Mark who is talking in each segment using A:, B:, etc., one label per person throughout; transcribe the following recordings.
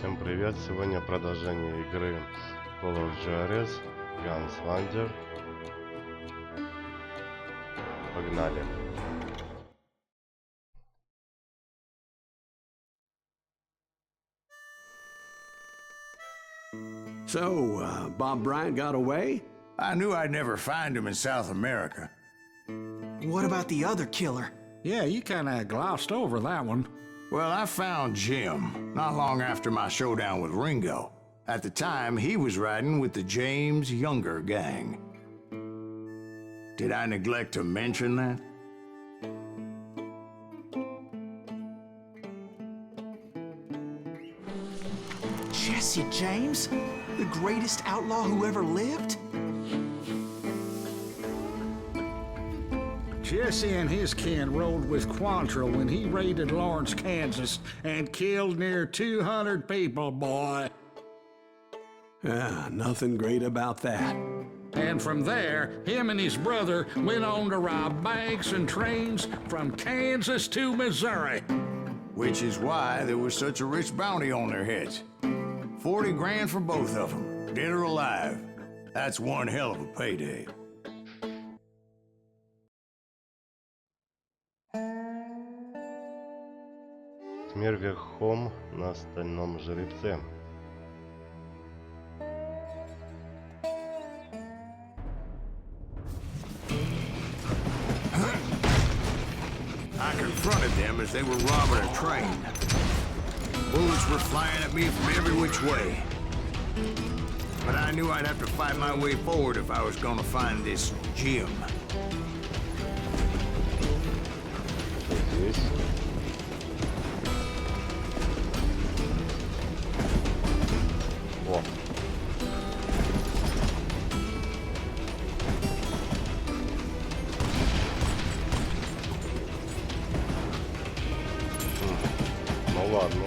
A: Всем привет! Сегодня продолжение игры Juarez, Gunslinger. Погнали!
B: So, Bob Bryant got away?
C: I knew I'd never find him in South America.
D: What about the other killer?
E: Yeah, you kinda glossed over that one.
C: Well, I found Jim not long after my showdown with Ringo. At the time, he was riding with the James Younger gang. Did I neglect to mention that?
D: Jesse James? The greatest outlaw who ever lived?
E: Jesse and his kin rode with Quantrill when he raided Lawrence, Kansas, and killed near 200 people, boy.
B: Nothing great about that.
E: And from there, him and his brother went on to rob banks and trains from Kansas to Missouri.
C: Which is why there was such a rich bounty on their heads. 40 grand for both of them, dead or alive. That's one hell of a payday.
A: Смерть верхом на стальном жеребце.
C: I confronted them as they were robbing a train. Bullets were flying at me from every which way. But I knew I'd have to fight my way forward if I was gonna find this Jim.
A: Здесь. О. Ну ладно.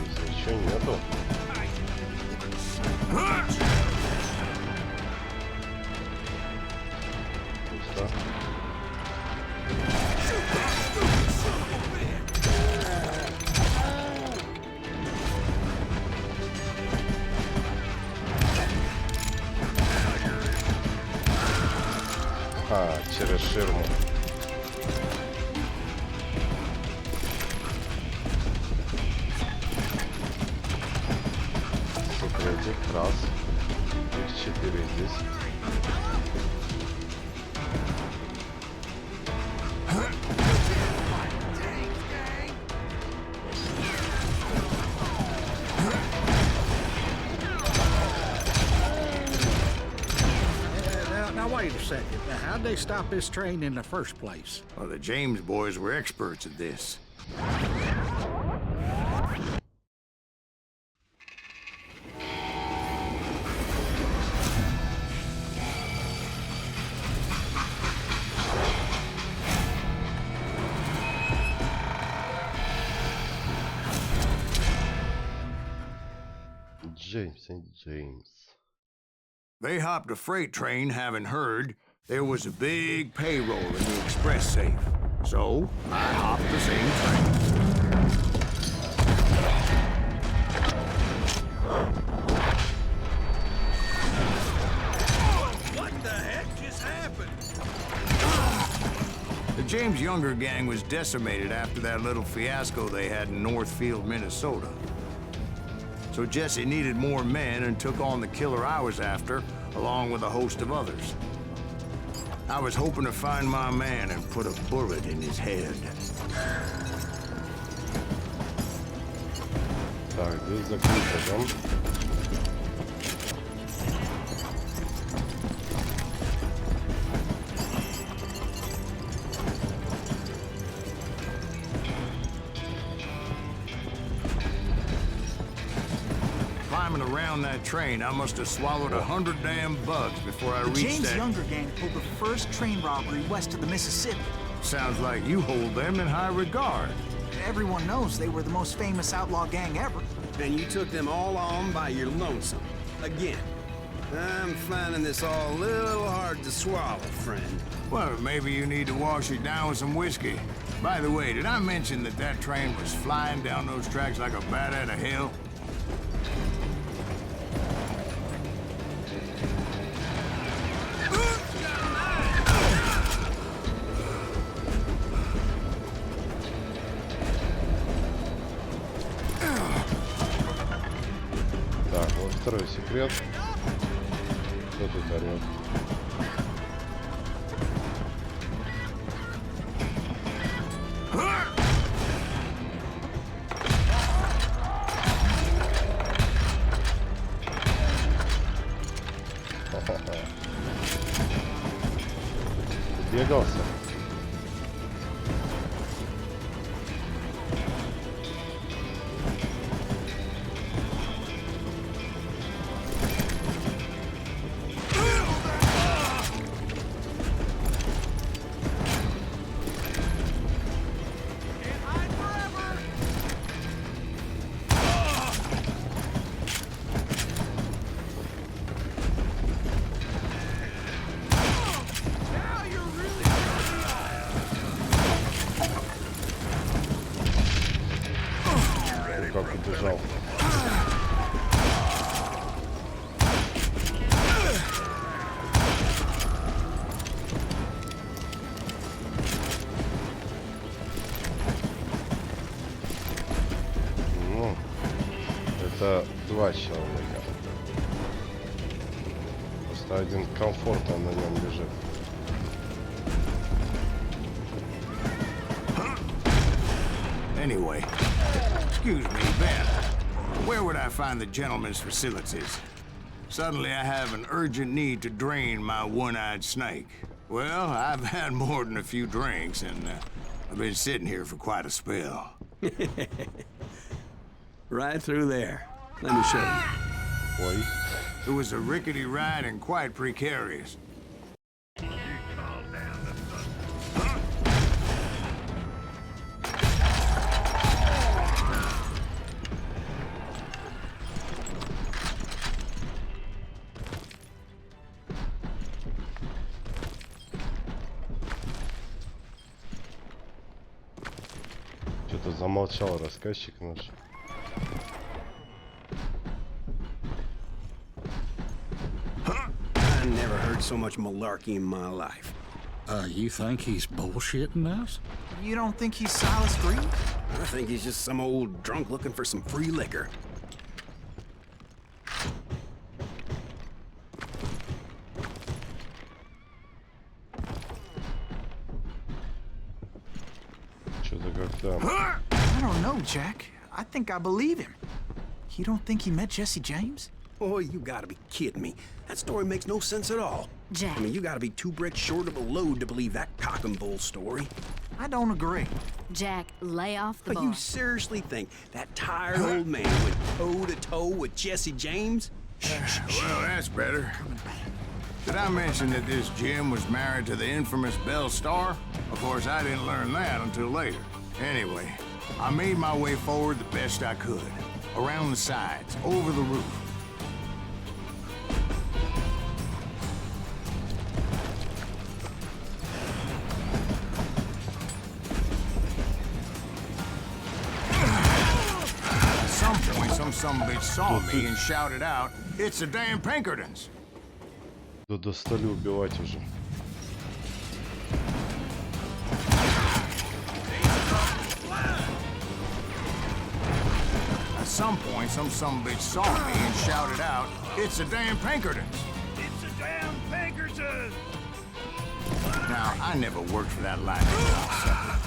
A: Здесь ничего нету. Пусто. Через ширму. Секретик, раз. Их 4 здесь.
E: Now wait a second. Now, how'd they stop this train in the first place?
C: Well, the James boys were experts at this.
A: James.
C: They hopped a freight train having heard there was a big payroll in the express safe. So, I hopped the same train.
F: What the heck just happened?
C: The James Younger gang was decimated after that little fiasco they had in Northfield, Minnesota. So Jesse needed more men and took on the killer I was after, along with a host of others. I was hoping to find my man and put a bullet in his head.
A: Так, здесь закрыто, да?
C: Climbing around that train, I must have swallowed 100 damn bugs before I
D: The
C: reached
D: James
C: that.
D: Younger gang pulled the first train robbery west of the Mississippi.
C: Sounds like you hold them in high regard.
D: Everyone knows they were the most famous outlaw gang ever.
B: And you took them all on by your lonesome.
G: Again. I'm finding this all a little hard to swallow, friend.
C: Well, maybe you need to wash it down with some whiskey. By the way, did I mention that that train was flying down those tracks like a bat out of hell?
A: Так, вот второй секрет. Кто тут орёт? Бегался. Как убежал. Ну, это два человека. Просто один комфортно на нем лежит.
C: Anyway, excuse me, Ben. Where would I find the gentleman's facilities? Suddenly I have an urgent need to drain my one-eyed snake. Well, I've had more than a few drinks, and I've been sitting here for quite a spell.
G: Right through there. Let me show you.
A: Ой.
C: It was a rickety ride and quite precarious.
A: Что-то замолчал рассказчик наш.
G: I never heard so much malarkey in my life.
E: You think he's bullshitting us?
D: You don't think he's Silas Green?
G: I think he's just some old drunk looking for some free liquor.
A: Что-то как-то...
D: I don't know, Jack. I think I believe him. You don't think he met Jesse James?
G: Oh, you gotta be kidding me. That story makes no sense at all.
H: Jack.
G: I mean, you gotta be two bricks short of a load to believe that cock and bull story.
D: I don't agree.
H: Jack, lay off the
G: But
H: bar.
G: you seriously think that tired old man went toe-to-toe with Jesse James?
C: Well, that's better. Did I mention that this Jim was married to the infamous Belle Starr? Of course, I didn't learn that until later. Anyway, I made my way forward the best I could. Around the sides, over the roof. At some point, some sumbitch saw me and shouted out, "It's the damn Pinkertons!"
A: Да достали убивать уже.
C: At some point, some sumbitch saw me and shouted out, "It's the damn Pinkertons!"
F: It's a damn Pinkerton!
C: Now, I never worked for that lightning sucker,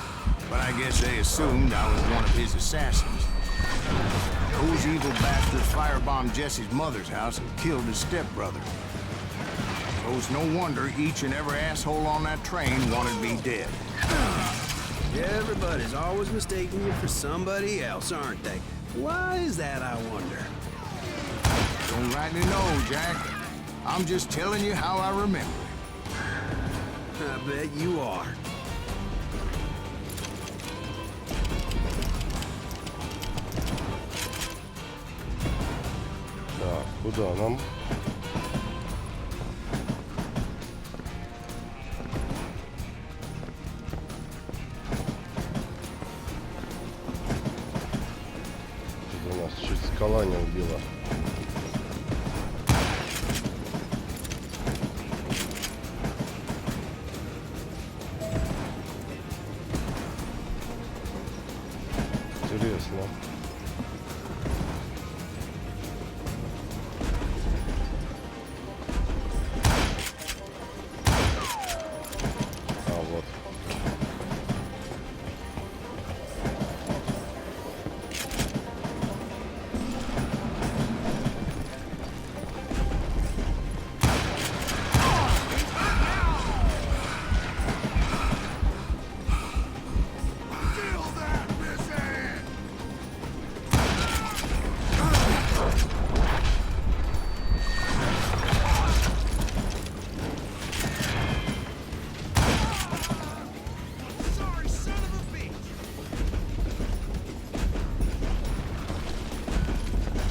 C: but I guess they assumed I was one of his assassins. Those evil bastards firebombed Jesse's mother's house and killed his stepbrother. So it's no wonder each and every asshole on that train wanted me dead.
G: Everybody's always mistaking you for somebody else, aren't they? Why is that, I wonder?
C: Don't rightly know, Jack. I'm just telling you how I remember it.
G: I bet you are.
A: Так, Куда нам? Тут у нас чуть скала не убила. Интересно. А вот.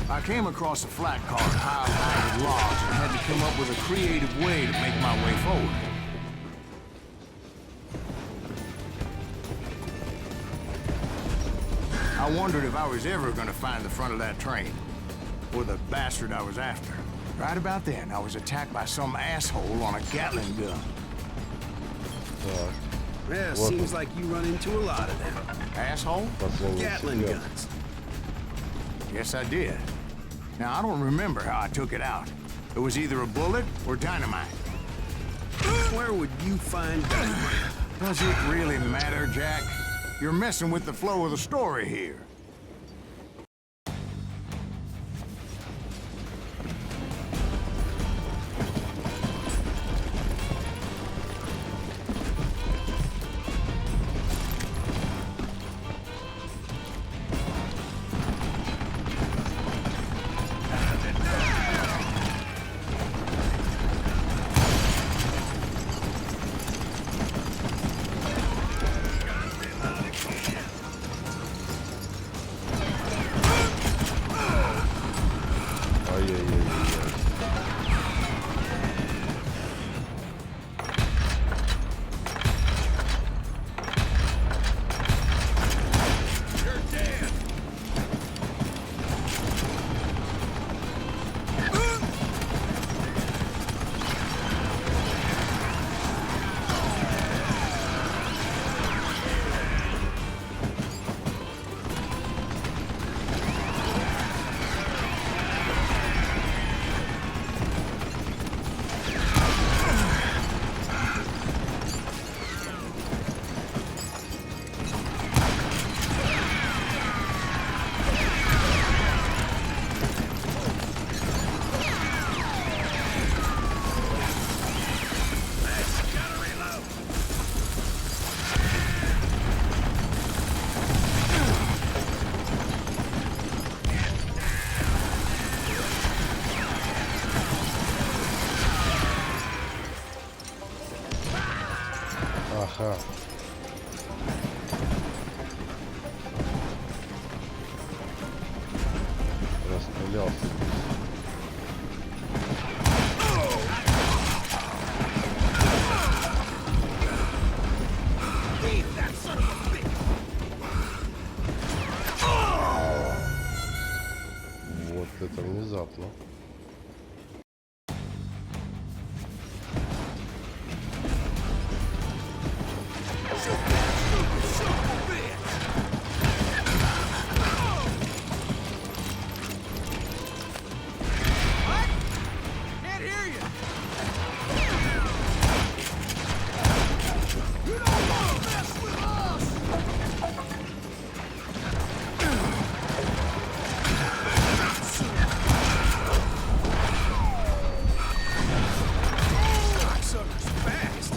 C: I came across a flat car piled high with logs and had to come up with a creative way to make my way forward. I wondered if I was ever going to find the front of that train, or the bastard I was after. Right about then, I was attacked by some asshole on a Gatling gun.
A: Так.
G: Yeah,
A: Вот
G: seems
A: он.
G: like you run into a lot of them.
C: Asshole?
A: Последний
G: Gatling
A: секрет.
G: guns.
C: Yes, I did. Now, I don't remember how I took it out. It was either a bullet or dynamite.
G: Where would you find dynamite?
C: Does it really matter, Jack? You're messing with the flow of the story here.
A: Ай-яй-яй-яй. Ага. Расстрелялся. Вот это внезапно.
D: Can't hear you.
G: Sucker's fast.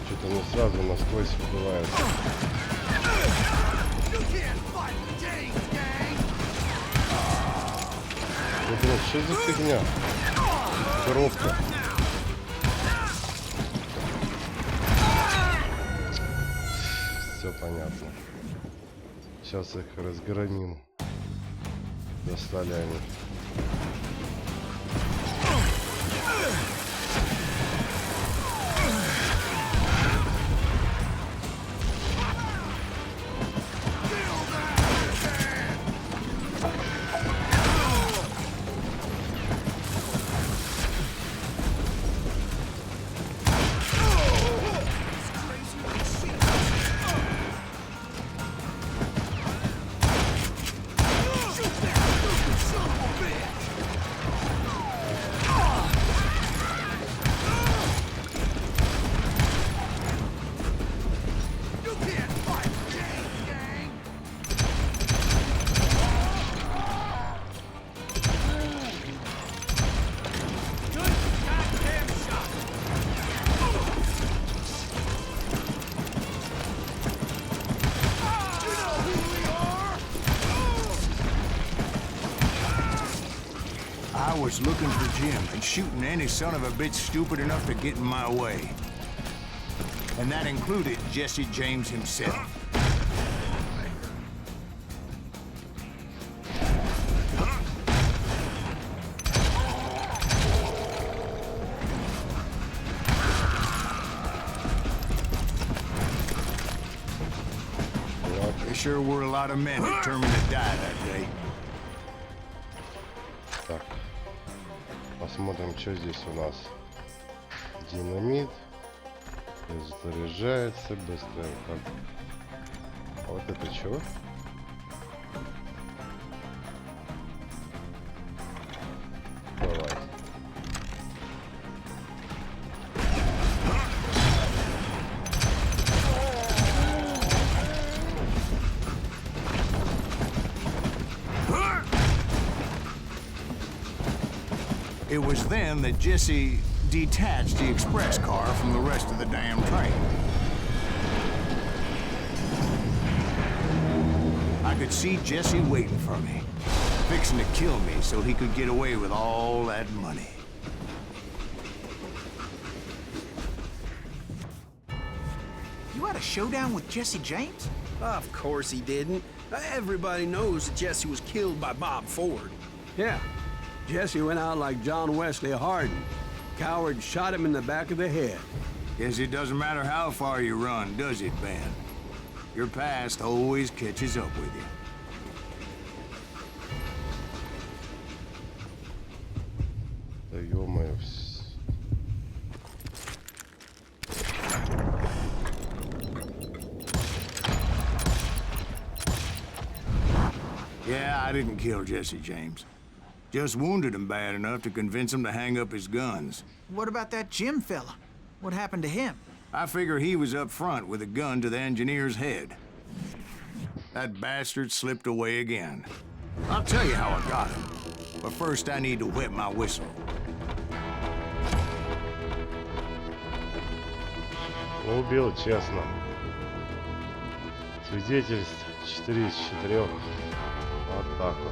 A: Что-то не сразу насквозь выбивает. Ну, блин, что за фигня? Коробка. все понятно. Сейчас их разгромим до солями.
C: I was looking for Jim and shooting any son of a bitch stupid enough to get in my way. And that included Jesse James himself. There sure were a lot of men determined to die that day.
A: Так, посмотрим, что здесь у нас. Динамит, заряжается быстро. Так. А вот это что? Давай.
C: It was then that Jesse detached the express car from the rest of the damn train. I could see Jesse waiting for me, fixing to kill me so he could get away with all that money.
D: You had a showdown with Jesse James?
G: Of course he didn't. Everybody knows that Jesse was killed by Bob Ford.
B: Yeah. Jesse went out like John Wesley Hardin. Coward shot him in the back of the head.
C: Guess it doesn't matter how far you run, does it, Ben? Your past always catches up with you.
A: Да ё-моё.
C: Yeah, I didn't kill Jesse James. Just wounded him bad enough to convince him to hang up his guns.
D: What about that Jim fella? What happened to him?
C: I figure he was up front with a gun to the engineer's head. That bastard slipped away again. I'll tell you how I got him. But first I need to wet my whistle.
A: Ну, убил, честно. Свидетельств 4 из 4. Вот так вот.